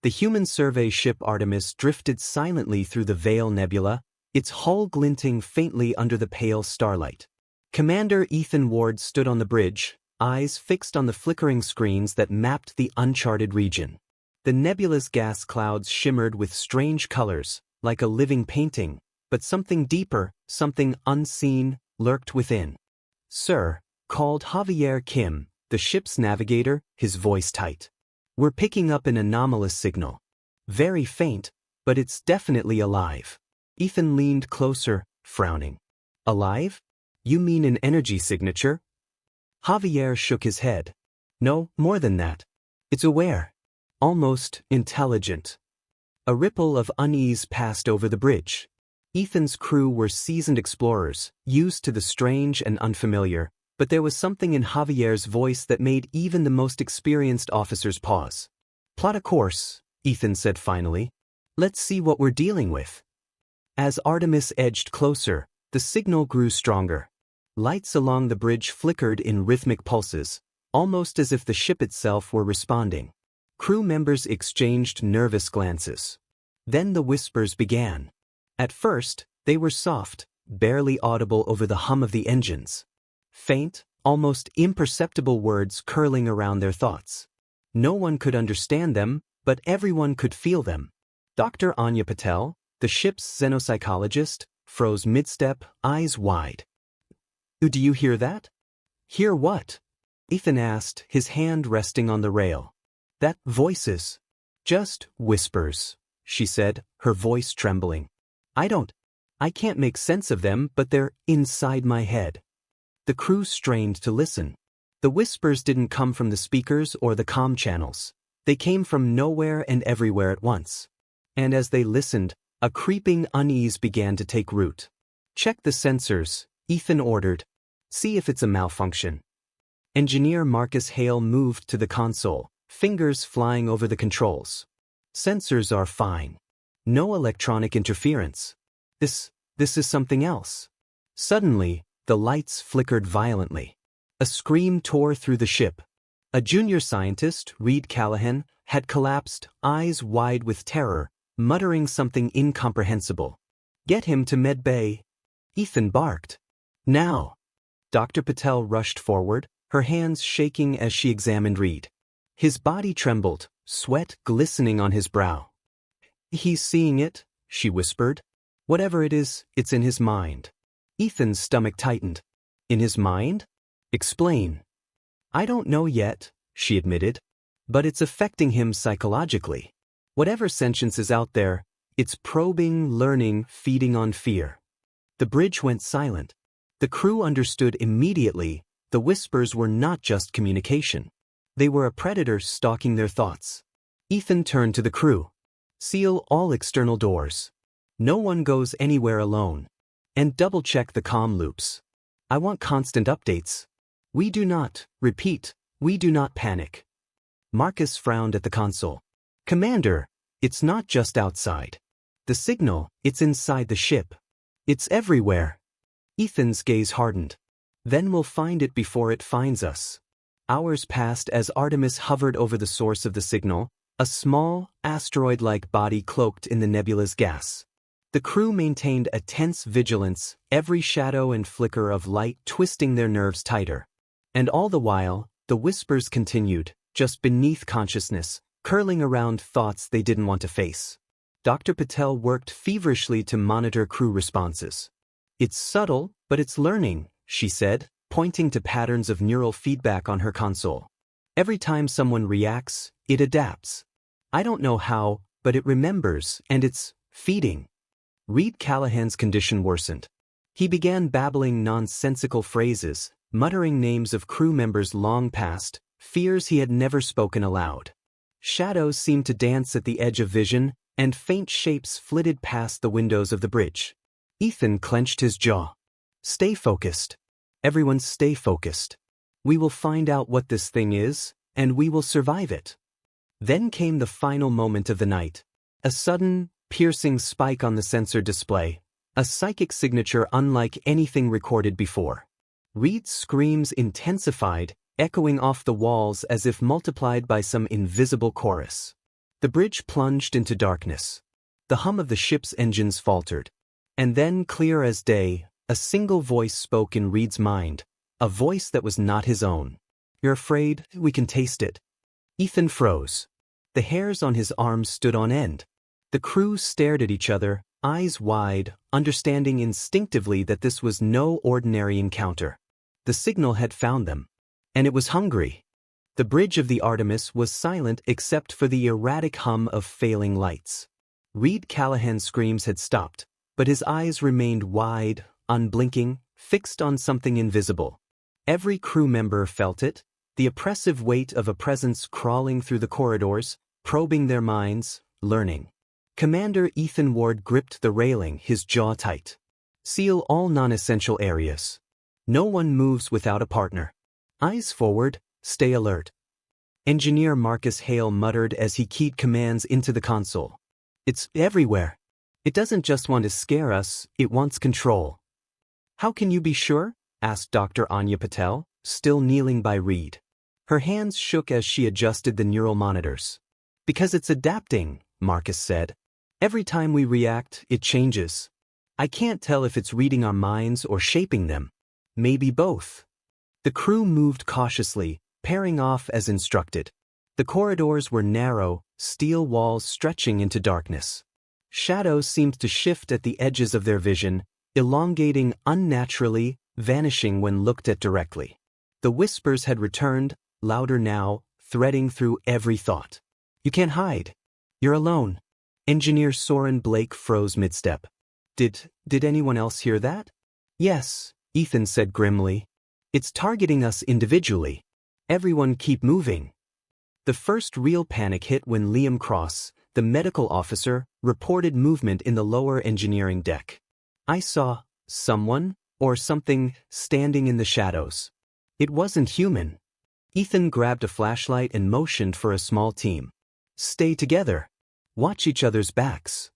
The human survey ship Artemis drifted silently through the Veil Nebula, its hull glinting faintly under the pale starlight. Commander Ethan Ward stood on the bridge, eyes fixed on the flickering screens that mapped the uncharted region. The nebula's gas clouds shimmered with strange colors, like a living painting, but something deeper, something unseen, lurked within. "Sir," called Javier Kim, the ship's navigator, his voice tight. "We're picking up an anomalous signal. Very faint, but it's definitely alive." Ethan leaned closer, frowning. "Alive? You mean an energy signature?" Javier shook his head. "No, more than that. It's aware. Almost intelligent." A ripple of unease passed over the bridge. Ethan's crew were seasoned explorers, used to the strange and unfamiliar, but there was something in Javier's voice that made even the most experienced officers pause. "Plot a course," Ethan said finally. "Let's see what we're dealing with." As Artemis edged closer, the signal grew stronger. Lights along the bridge flickered in rhythmic pulses, almost as if the ship itself were responding. Crew members exchanged nervous glances. Then the whispers began. At first, they were soft, barely audible over the hum of the engines. Faint, almost imperceptible words curling around their thoughts. No one could understand them, but everyone could feel them. Dr. Anya Patel, the ship's xenopsychologist, froze mid-step, eyes wide. "Do you hear that?" "Hear what?" Ethan asked, his hand resting on the rail. "That voices." "Just whispers," she said, her voice trembling. I can't make sense of them, but they're inside my head." The crew strained to listen. The whispers didn't come from the speakers or the comm channels. They came from nowhere and everywhere at once. And as they listened, a creeping unease began to take root. "Check the sensors," Ethan ordered. "See if it's a malfunction." Engineer Marcus Hale moved to the console, fingers flying over the controls. "Sensors are fine. No electronic interference. This is something else." Suddenly, the lights flickered violently. A scream tore through the ship. A junior scientist, Reed Callahan, had collapsed, eyes wide with terror, muttering something incomprehensible. "Get him to med bay," Ethan barked. "Now!" Dr. Patel rushed forward, her hands shaking as she examined Reed. His body trembled, sweat glistening on his brow. "He's seeing it," she whispered. "Whatever it is, it's in his mind." Ethan's stomach tightened. "In his mind? Explain." "I don't know yet," she admitted. "But it's affecting him psychologically. Whatever sentience is out there, it's probing, learning, feeding on fear." The bridge went silent. The crew understood immediately. The whispers were not just communication. They were a predator stalking their thoughts. Ethan turned to the crew. "Seal all external doors. No one goes anywhere alone. And double-check the comm loops. I want constant updates. We do not panic." Marcus frowned at the console. "Commander, it's not just outside. The signal, it's inside the ship. It's everywhere." Ethan's gaze hardened. "Then we'll find it before it finds us." Hours passed as Artemis hovered over the source of the signal, a small, asteroid-like body cloaked in the nebula's gas. The crew maintained a tense vigilance, every shadow and flicker of light twisting their nerves tighter. And all the while, the whispers continued, just beneath consciousness, curling around thoughts they didn't want to face. Dr. Patel worked feverishly to monitor crew responses. "It's subtle, but it's learning," she said, pointing to patterns of neural feedback on her console. "Every time someone reacts, it adapts. I don't know how, but it remembers, and it's feeding." Reed Callahan's condition worsened. He began babbling nonsensical phrases, muttering names of crew members long past, fears he had never spoken aloud. Shadows seemed to dance at the edge of vision, and faint shapes flitted past the windows of the bridge. Ethan clenched his jaw. "Stay focused. Everyone stay focused. We will find out what this thing is, and we will survive it." Then came the final moment of the night. A sudden, piercing spike on the sensor display, a psychic signature unlike anything recorded before. Reed's screams intensified, echoing off the walls as if multiplied by some invisible chorus. The bridge plunged into darkness. The hum of the ship's engines faltered. And then, clear as day, a single voice spoke in Reed's mind, a voice that was not his own. "You're afraid? We can taste it." Ethan froze. The hairs on his arms stood on end. The crew stared at each other, eyes wide, understanding instinctively that this was no ordinary encounter. The signal had found them. And it was hungry. The bridge of the Artemis was silent except for the erratic hum of failing lights. Reed Callahan's screams had stopped, but his eyes remained wide, unblinking, fixed on something invisible. Every crew member felt it, the oppressive weight of a presence crawling through the corridors, probing their minds, learning. Commander Ethan Ward gripped the railing, his jaw tight. "Seal all non-essential areas. No one moves without a partner. Eyes forward, stay alert." Engineer Marcus Hale muttered as he keyed commands into the console. "It's everywhere. It doesn't just want to scare us, it wants control." "How can you be sure?" asked Dr. Anya Patel, still kneeling by Reed. Her hands shook as she adjusted the neural monitors. "Because it's adapting," Marcus said. "Every time we react, it changes. I can't tell if it's reading our minds or shaping them. Maybe both." The crew moved cautiously, pairing off as instructed. The corridors were narrow, steel walls stretching into darkness. Shadows seemed to shift at the edges of their vision, elongating unnaturally, vanishing when looked at directly. The whispers had returned, louder now, threading through every thought. "You can't hide. You're alone." Engineer Soren Blake froze mid-step. Did anyone else hear that?" "Yes," Ethan said grimly. "It's targeting us individually. Everyone keep moving." The first real panic hit when Liam Cross, the medical officer, reported movement in the lower engineering deck. "I saw someone or something standing in the shadows. It wasn't human." Ethan grabbed a flashlight and motioned for a small team. "Stay together. Watch each other's backs."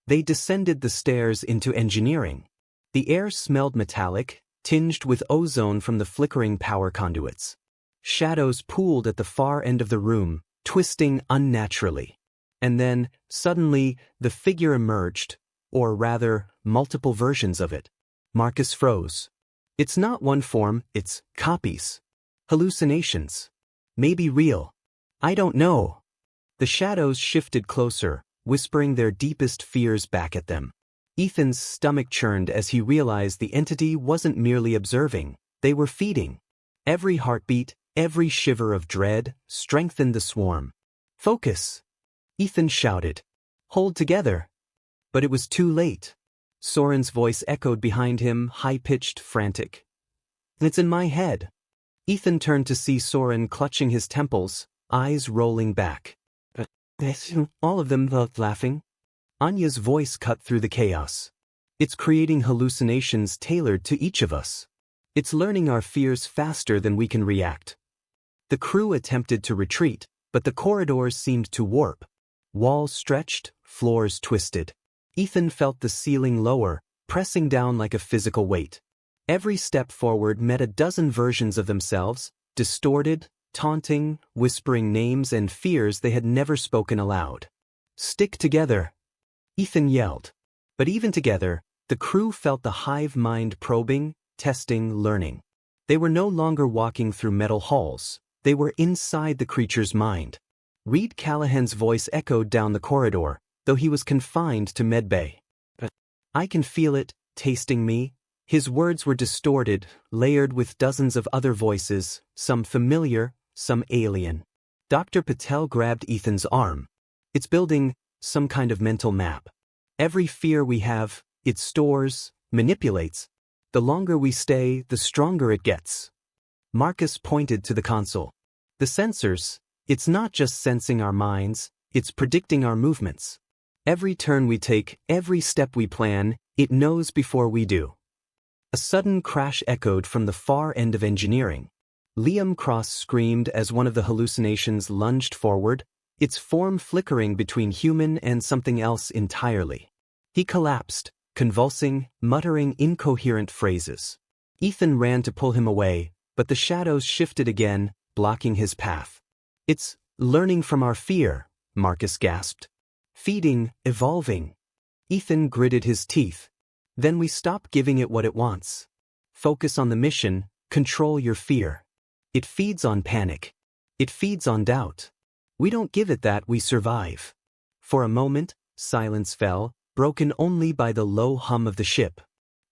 They descended the stairs into engineering. The air smelled metallic, tinged with ozone from the flickering power conduits. Shadows pooled at the far end of the room, twisting unnaturally. And then, suddenly, the figure emerged, or rather, multiple versions of it. Marcus froze. "It's not one form, it's copies. Hallucinations. Maybe real. I don't know." The shadows shifted closer, whispering their deepest fears back at them. Ethan's stomach churned as he realized the entity wasn't merely observing, they were feeding. Every heartbeat, every shiver of dread, strengthened the swarm. "Focus!" Ethan shouted. "Hold together!" But it was too late. Soren's voice echoed behind him, high-pitched, frantic. "It's in my head." Ethan turned to see Soren clutching his temples, eyes rolling back. All of them laughing. Anya's voice cut through the chaos. "It's creating hallucinations tailored to each of us. It's learning our fears faster than we can react." The crew attempted to retreat, but the corridors seemed to warp. Walls stretched, floors twisted. Ethan felt the ceiling lower, pressing down like a physical weight. Every step forward met a dozen versions of themselves, distorted, taunting, whispering names and fears they had never spoken aloud. "Stick together!" Ethan yelled. But even together, the crew felt the hive mind probing, testing, learning. They were no longer walking through metal halls. They were inside the creature's mind. Reed Callahan's voice echoed down the corridor, though he was confined to medbay. "I can feel it, tasting me." His words were distorted, layered with dozens of other voices, some familiar, some alien. Dr. Patel grabbed Ethan's arm. "It's building some kind of mental map. Every fear we have, it stores, manipulates. The longer we stay, the stronger it gets." Marcus pointed to the console. "The sensors, it's not just sensing our minds, it's predicting our movements. Every turn we take, every step we plan, it knows before we do." A sudden crash echoed from the far end of engineering. Liam Cross screamed as one of the hallucinations lunged forward, its form flickering between human and something else entirely. He collapsed, convulsing, muttering incoherent phrases. Ethan ran to pull him away, but the shadows shifted again, blocking his path. "It's learning from our fear," Marcus gasped. Feeding, evolving. Ethan gritted his teeth. Then we stop giving it what it wants. Focus on the mission, control your fear. It feeds on panic. It feeds on doubt. We don't give it that, we survive. For a moment, silence fell, broken only by the low hum of the ship.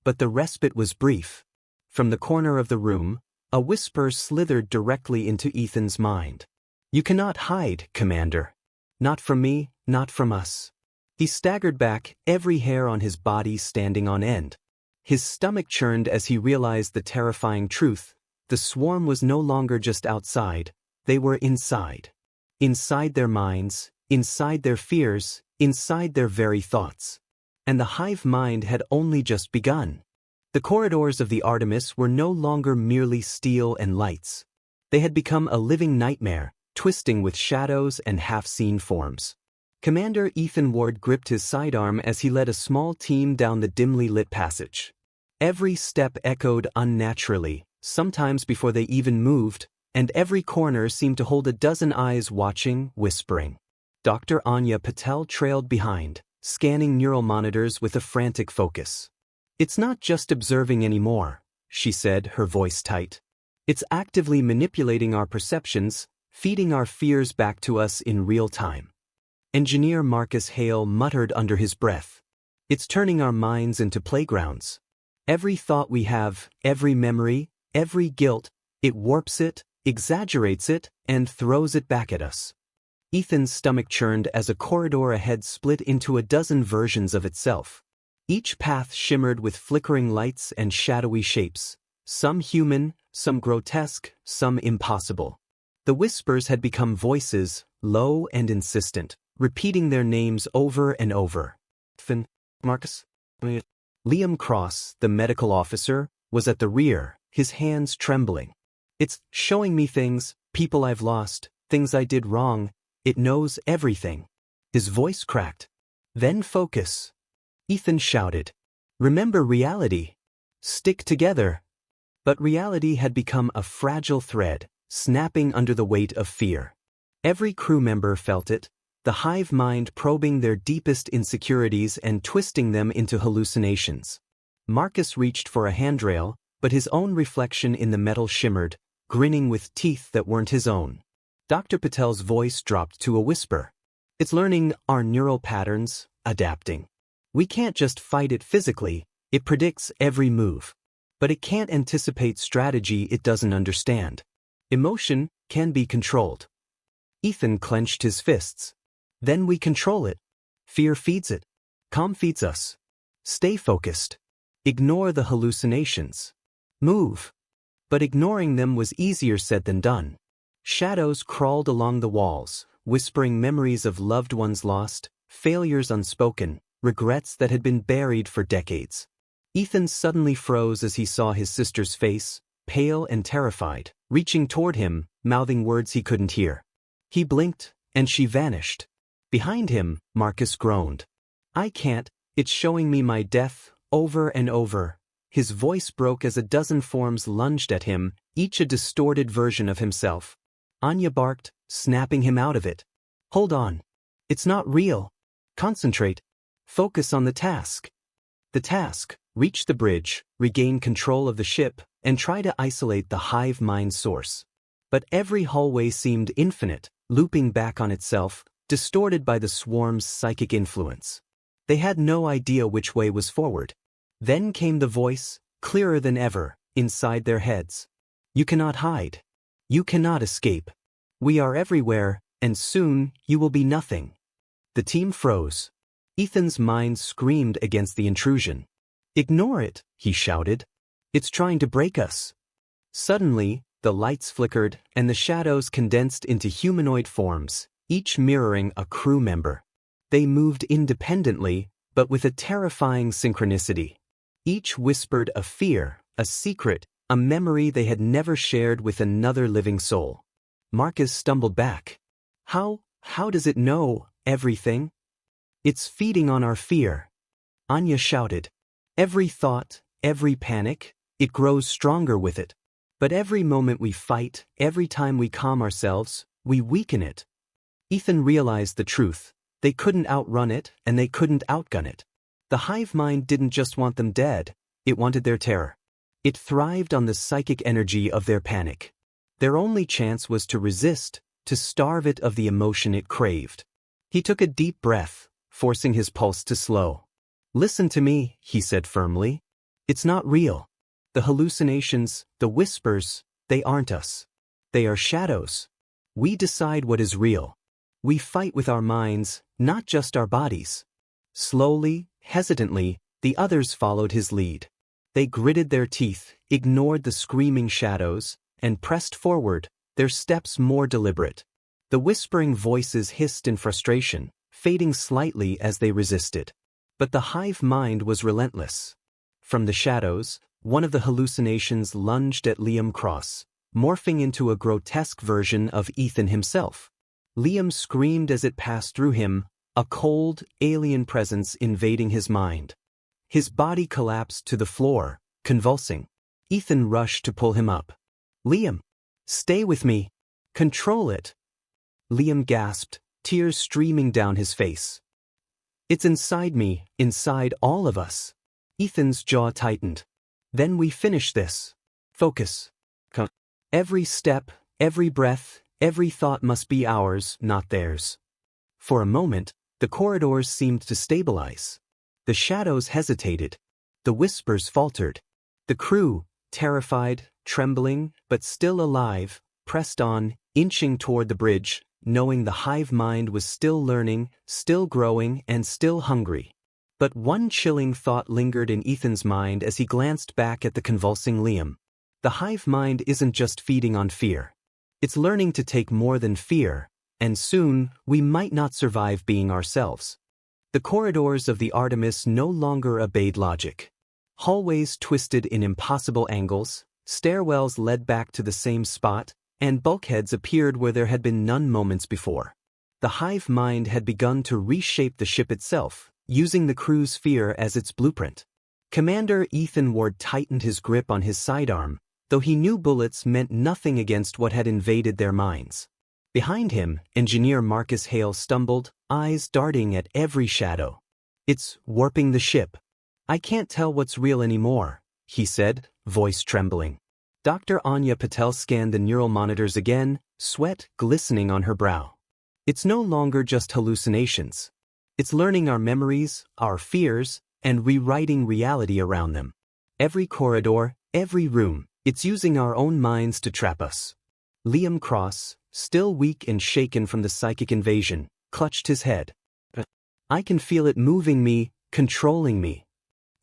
But the respite was brief. From the corner of the room, a whisper slithered directly into Ethan's mind. You cannot hide, Commander. Not from me, not from us. He staggered back, every hair on his body standing on end. His stomach churned as he realized the terrifying truth. The swarm was no longer just outside, they were inside. Inside their minds, inside their fears, inside their very thoughts. And the hive mind had only just begun. The corridors of the Artemis were no longer merely steel and lights. They had become a living nightmare, twisting with shadows and half-seen forms. Commander Ethan Ward gripped his sidearm as he led a small team down the dimly lit passage. Every step echoed unnaturally, sometimes before they even moved, and every corner seemed to hold a dozen eyes watching, whispering. Dr. Anya Patel trailed behind, scanning neural monitors with a frantic focus. It's not just observing anymore, she said, her voice tight. It's actively manipulating our perceptions, feeding our fears back to us in real time. Engineer Marcus Hale muttered under his breath. It's turning our minds into playgrounds. Every thought we have, every memory, every guilt, it warps it, exaggerates it, and throws it back at us. Ethan's stomach churned as a corridor ahead split into a dozen versions of itself. Each path shimmered with flickering lights and shadowy shapes, some human, some grotesque, some impossible. The whispers had become voices, low and insistent, repeating their names over and over. Finn, Marcus? Liam Cross, the medical officer, was at the rear, his hands trembling. It's showing me things, people I've lost, things I did wrong. It knows everything. His voice cracked. Then focus. Ethan shouted. Remember reality. Stick together. But reality had become a fragile thread, snapping under the weight of fear. Every crew member felt it, the hive mind probing their deepest insecurities and twisting them into hallucinations. Marcus reached for a handrail, but his own reflection in the metal shimmered, grinning with teeth that weren't his own. Dr. Patel's voice dropped to a whisper. It's learning our neural patterns, adapting. We can't just fight it physically, it predicts every move. But it can't anticipate strategy it doesn't understand. Emotion can be controlled. Ethan clenched his fists. Then we control it. Fear feeds it. Calm feeds us. Stay focused. Ignore the hallucinations. Move. But ignoring them was easier said than done. Shadows crawled along the walls, whispering memories of loved ones lost, failures unspoken, regrets that had been buried for decades. Ethan suddenly froze as he saw his sister's face, pale and terrified, reaching toward him, mouthing words he couldn't hear. He blinked, and she vanished. Behind him, Marcus groaned. I can't, it's showing me my death, over and over. His voice broke as a dozen forms lunged at him, each a distorted version of himself. Anya barked, snapping him out of it. Hold on. It's not real. Concentrate. Focus on the task. The task, reach the bridge, regain control of the ship, and try to isolate the hive mind source. But every hallway seemed infinite, looping back on itself, distorted by the swarm's psychic influence. They had no idea which way was forward. Then came the voice, clearer than ever, inside their heads. You cannot hide. You cannot escape. We are everywhere, and soon you will be nothing. The team froze. Ethan's mind screamed against the intrusion. Ignore it, he shouted. It's trying to break us. Suddenly, the lights flickered, and the shadows condensed into humanoid forms, each mirroring a crew member. They moved independently, but with a terrifying synchronicity. Each whispered a fear, a secret, a memory they had never shared with another living soul. Marcus stumbled back. How does it know everything? It's feeding on our fear. Anya shouted. Every thought, every panic, it grows stronger with it. But every moment we fight, every time we calm ourselves, we weaken it. Ethan realized the truth. They couldn't outrun it, and they couldn't outgun it. The hive mind didn't just want them dead, it wanted their terror. It thrived on the psychic energy of their panic. Their only chance was to resist, to starve it of the emotion it craved. He took a deep breath, forcing his pulse to slow. "Listen to me," he said firmly. "It's not real. The hallucinations, the whispers, they aren't us. They are shadows. We decide what is real. We fight with our minds, not just our bodies." Slowly, hesitantly, the others followed his lead. They gritted their teeth, ignored the screaming shadows, and pressed forward, their steps more deliberate. The whispering voices hissed in frustration, fading slightly as they resisted. But the hive mind was relentless. From the shadows, one of the hallucinations lunged at Liam Cross, morphing into a grotesque version of Ethan himself. Liam screamed as it passed through him, a cold, alien presence invading his mind. His body collapsed to the floor, convulsing. Ethan rushed to pull him up. "Liam, stay with me. Control it." Liam gasped, tears streaming down his face. "It's inside me, inside all of us." Ethan's jaw tightened. "Then we finish this. Focus. Every step, every breath, every thought must be ours, not theirs." For a moment, the corridors seemed to stabilize. The shadows hesitated. The whispers faltered. The crew, terrified, trembling, but still alive, pressed on, inching toward the bridge, knowing the hive mind was still learning, still growing, and still hungry. But one chilling thought lingered in Ethan's mind as he glanced back at the convulsing Liam. The hive mind isn't just feeding on fear. It's learning to take more than fear, and soon, we might not survive being ourselves. The corridors of the Artemis no longer obeyed logic. Hallways twisted in impossible angles, stairwells led back to the same spot, and bulkheads appeared where there had been none moments before. The hive mind had begun to reshape the ship itself, using the crew's fear as its blueprint. Commander Ethan Ward tightened his grip on his sidearm, though he knew bullets meant nothing against what had invaded their minds. Behind him, Engineer Marcus Hale stumbled, eyes darting at every shadow. "It's warping the ship. I can't tell what's real anymore," he said, voice trembling. Dr. Anya Patel scanned the neural monitors again, sweat glistening on her brow. "It's no longer just hallucinations. It's learning our memories, our fears, and rewriting reality around them. Every corridor, every room, it's using our own minds to trap us." Liam Cross, still weak and shaken from the psychic invasion, clutched his head. "I can feel it moving me, controlling me."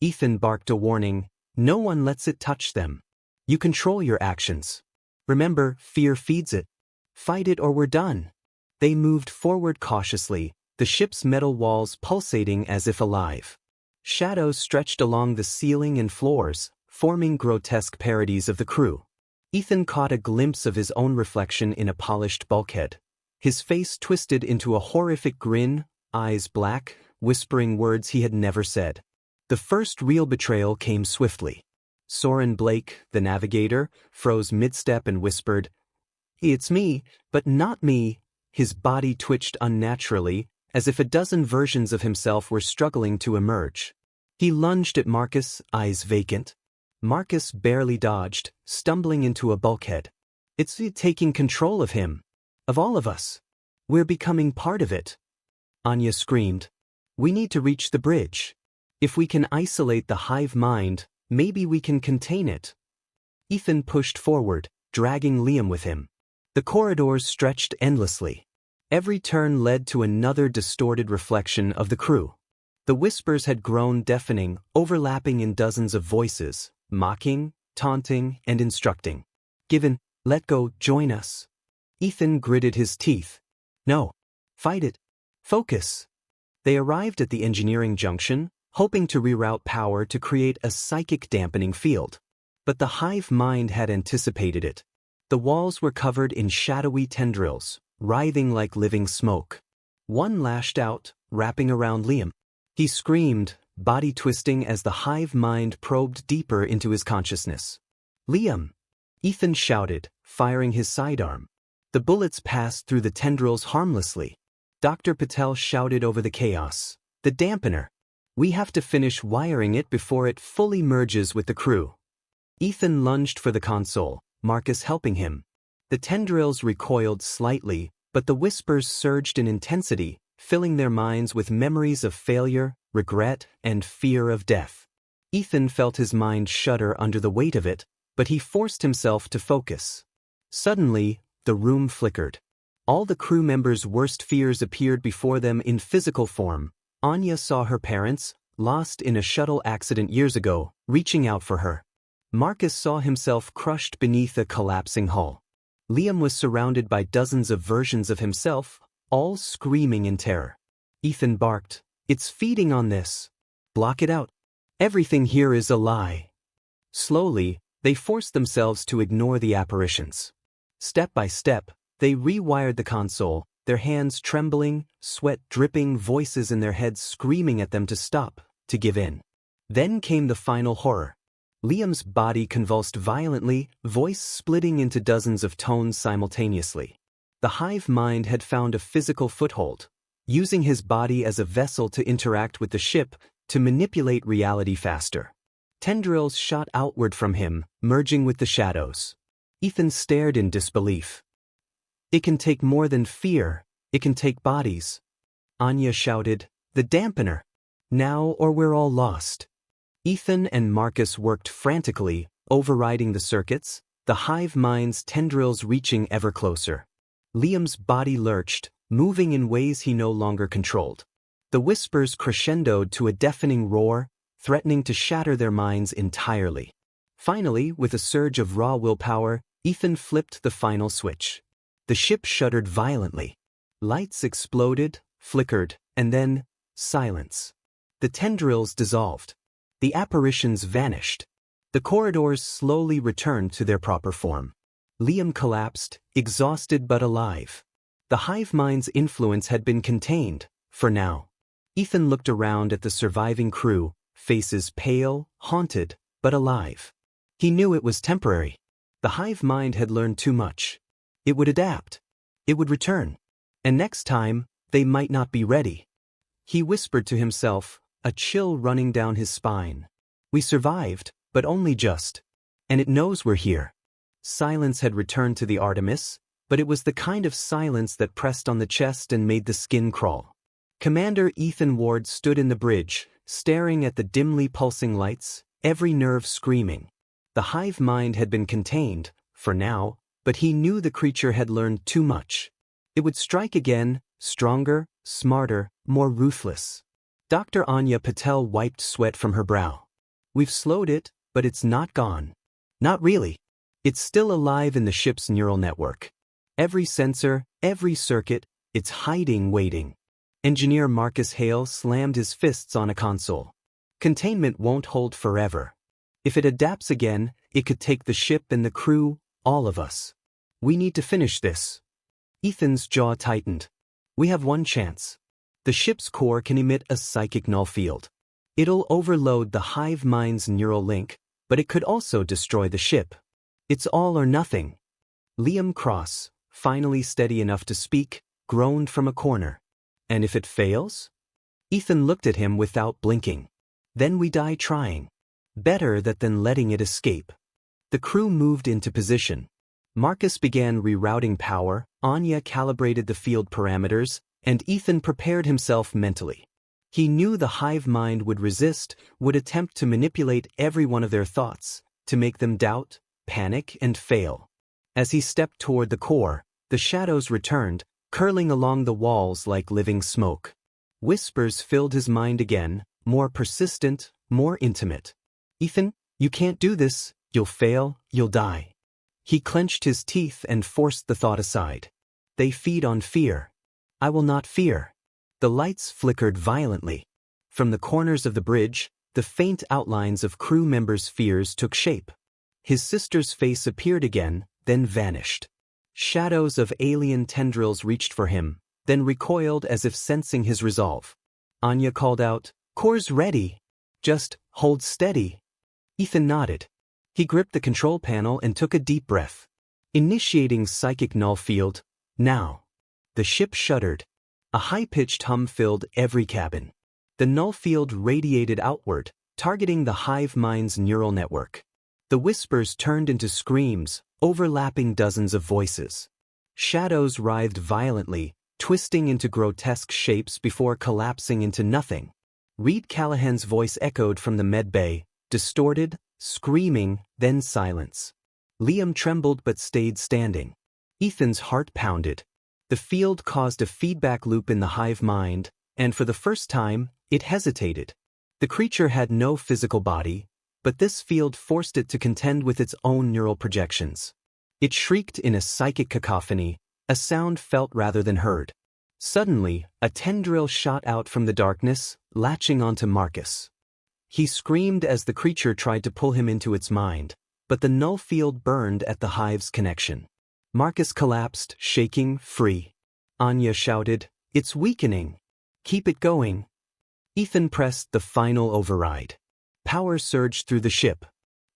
Ethan barked a warning. "No one lets it touch them. You control your actions. Remember, fear feeds it. Fight it or we're done." They moved forward cautiously, the ship's metal walls pulsating as if alive. Shadows stretched along the ceiling and floors, forming grotesque parodies of the crew. Ethan caught a glimpse of his own reflection in a polished bulkhead. His face twisted into a horrific grin, eyes black, whispering words he had never said. The first real betrayal came swiftly. Soren Blake, the navigator, froze mid-step and whispered, "It's me, but not me." His body twitched unnaturally, as if a dozen versions of himself were struggling to emerge. He lunged at Marcus, eyes vacant. Marcus barely dodged, stumbling into a bulkhead. "It's taking control of him. Of all of us. We're becoming part of it." Anya screamed. "We need to reach the bridge. If we can isolate the hive mind, maybe we can contain it." Ethan pushed forward, dragging Liam with him. The corridors stretched endlessly. Every turn led to another distorted reflection of the crew. The whispers had grown deafening, overlapping in dozens of voices, mocking, taunting, and instructing. "Given, let go, join us." Ethan gritted his teeth. "No. Fight it. Focus." They arrived at the engineering junction, hoping to reroute power to create a psychic dampening field. But the hive mind had anticipated it. The walls were covered in shadowy tendrils, writhing like living smoke. One lashed out, wrapping around Liam. He screamed, body twisting as the hive mind probed deeper into his consciousness. "Liam!" Ethan shouted, firing his sidearm. The bullets passed through the tendrils harmlessly. Dr. Patel shouted over the chaos. The dampener. We have to finish wiring it before it fully merges with the crew. Ethan lunged for the console, Marcus helping him. The tendrils recoiled slightly, but the whispers surged in intensity, filling their minds with memories of failure, regret, and fear of death. Ethan felt his mind shudder under the weight of it, but he forced himself to focus. Suddenly, the room flickered. All the crew members' worst fears appeared before them in physical form. Anya saw her parents, lost in a shuttle accident years ago, reaching out for her. Marcus saw himself crushed beneath a collapsing hull. Liam was surrounded by dozens of versions of himself, all screaming in terror. Ethan barked, "It's feeding on this. Block it out. Everything here is a lie." Slowly, they forced themselves to ignore the apparitions. Step by step, they rewired the console, their hands trembling, sweat dripping, voices in their heads screaming at them to stop, to give in. Then came the final horror. Liam's body convulsed violently, voice splitting into dozens of tones simultaneously. The hive mind had found a physical foothold, using his body as a vessel to interact with the ship, to manipulate reality faster. Tendrils shot outward from him, merging with the shadows. Ethan stared in disbelief. "It can take more than fear, it can take bodies." Anya shouted, "The dampener! Now or we're all lost." Ethan and Marcus worked frantically, overriding the circuits, the hive mind's tendrils reaching ever closer. Liam's body lurched, moving in ways he no longer controlled. The whispers crescendoed to a deafening roar, threatening to shatter their minds entirely. Finally, with a surge of raw willpower, Ethan flipped the final switch. The ship shuddered violently. Lights exploded, flickered, and then, silence. The tendrils dissolved. The apparitions vanished. The corridors slowly returned to their proper form. Liam collapsed, exhausted but alive. The hive mind's influence had been contained, for now. Ethan looked around at the surviving crew, faces pale, haunted, but alive. He knew it was temporary. The hive mind had learned too much. It would adapt. It would return. And next time, they might not be ready. He whispered to himself, a chill running down his spine. We survived, but only just. And it knows we're here. Silence had returned to the Artemis, but it was the kind of silence that pressed on the chest and made the skin crawl. Commander Ethan Ward stood in the bridge, staring at the dimly pulsing lights, every nerve screaming. The hive mind had been contained, for now, but he knew the creature had learned too much. It would strike again, stronger, smarter, more ruthless. Dr. Anya Patel wiped sweat from her brow. We've slowed it, but it's not gone. Not really. It's still alive in the ship's neural network. Every sensor, every circuit, it's hiding, waiting. Engineer Marcus Hale slammed his fists on a console. Containment won't hold forever. If it adapts again, it could take the ship and the crew, all of us. We need to finish this. Ethan's jaw tightened. We have one chance. The ship's core can emit a psychic null field. It'll overload the hive mind's neural link, but it could also destroy the ship. It's all or nothing. Liam Cross, finally steady enough to speak, groaned from a corner. And if it fails? Ethan looked at him without blinking. Then we die trying. Better that than letting it escape. The crew moved into position. Marcus began rerouting power, Anya calibrated the field parameters, and Ethan prepared himself mentally. He knew the hive mind would resist, would attempt to manipulate every one of their thoughts, to make them doubt, panic, and fail. As he stepped toward the core, the shadows returned, curling along the walls like living smoke. Whispers filled his mind again, more persistent, more intimate. Ethan, you can't do this, you'll fail, you'll die. He clenched his teeth and forced the thought aside. They feed on fear. I will not fear. The lights flickered violently. From the corners of the bridge, the faint outlines of crew members' fears took shape. His sister's face appeared again, then vanished. Shadows of alien tendrils reached for him, then recoiled as if sensing his resolve. Anya called out, "Core's ready. Just hold steady." Ethan nodded. He gripped the control panel and took a deep breath. Initiating psychic null field, now. The ship shuddered. A high-pitched hum filled every cabin. The null field radiated outward, targeting the hive mind's neural network. The whispers turned into screams, overlapping dozens of voices. Shadows writhed violently, twisting into grotesque shapes before collapsing into nothing. Reed Callahan's voice echoed from the med bay, distorted, screaming, then silence. Liam trembled but stayed standing. Ethan's heart pounded. The field caused a feedback loop in the hive mind, and for the first time, it hesitated. The creature had no physical body, but this field forced it to contend with its own neural projections. It shrieked in a psychic cacophony, a sound felt rather than heard. Suddenly, a tendril shot out from the darkness, latching onto Marcus. He screamed as the creature tried to pull him into its mind, but the null field burned at the hive's connection. Marcus collapsed, shaking, free. Anya shouted, "It's weakening. Keep it going." Ethan pressed the final override. Power surged through the ship.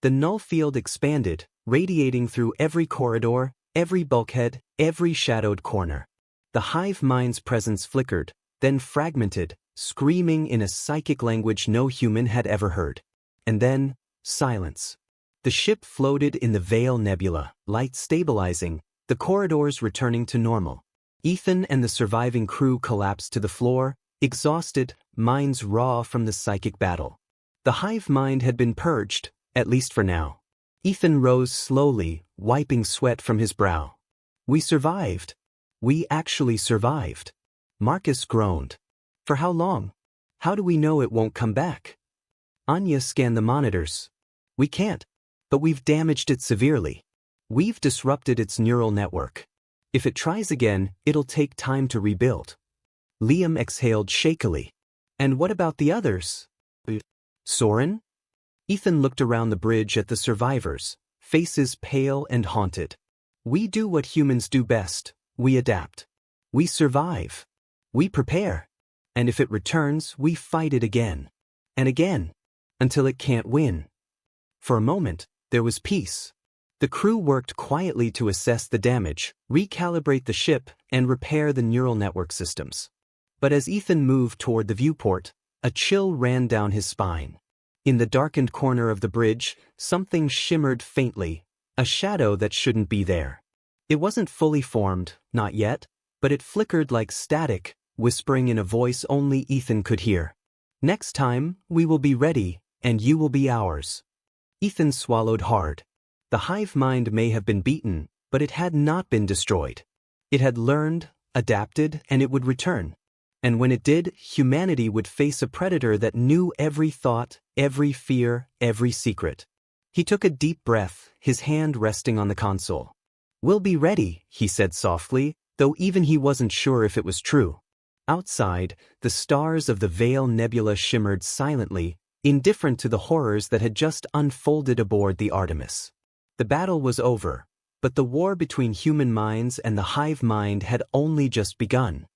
The null field expanded, radiating through every corridor, every bulkhead, every shadowed corner. The hive mind's presence flickered, then fragmented, screaming in a psychic language no human had ever heard. And then, silence. The ship floated in the Veil Nebula, light stabilizing, the corridors returning to normal. Ethan and the surviving crew collapsed to the floor, exhausted, minds raw from the psychic battle. The hive mind had been purged, at least for now. Ethan rose slowly, wiping sweat from his brow. "We survived. We actually survived." Marcus groaned. "For how long? How do we know it won't come back?" Anya scanned the monitors. "We can't. But we've damaged it severely. We've disrupted its neural network. If it tries again, it'll take time to rebuild." Liam exhaled shakily. "And what about the others? Soren?" Ethan looked around the bridge at the survivors, faces pale and haunted. "We do what humans do best. We adapt. We survive. We prepare. And if it returns, we fight it again. And again. Until it can't win." For a moment, there was peace. The crew worked quietly to assess the damage, recalibrate the ship, and repair the neural network systems. But as Ethan moved toward the viewport, a chill ran down his spine. In the darkened corner of the bridge, something shimmered faintly, a shadow that shouldn't be there. It wasn't fully formed, not yet, but it flickered like static, whispering in a voice only Ethan could hear. "Next time, we will be ready, and you will be ours." Ethan swallowed hard. The hive mind may have been beaten, but it had not been destroyed. It had learned, adapted, and it would return. And when it did, humanity would face a predator that knew every thought, every fear, every secret. He took a deep breath, his hand resting on the console. "We'll be ready," he said softly, though even he wasn't sure if it was true. Outside, the stars of the Veil Nebula shimmered silently, indifferent to the horrors that had just unfolded aboard the Artemis. The battle was over, but the war between human minds and the hive mind had only just begun.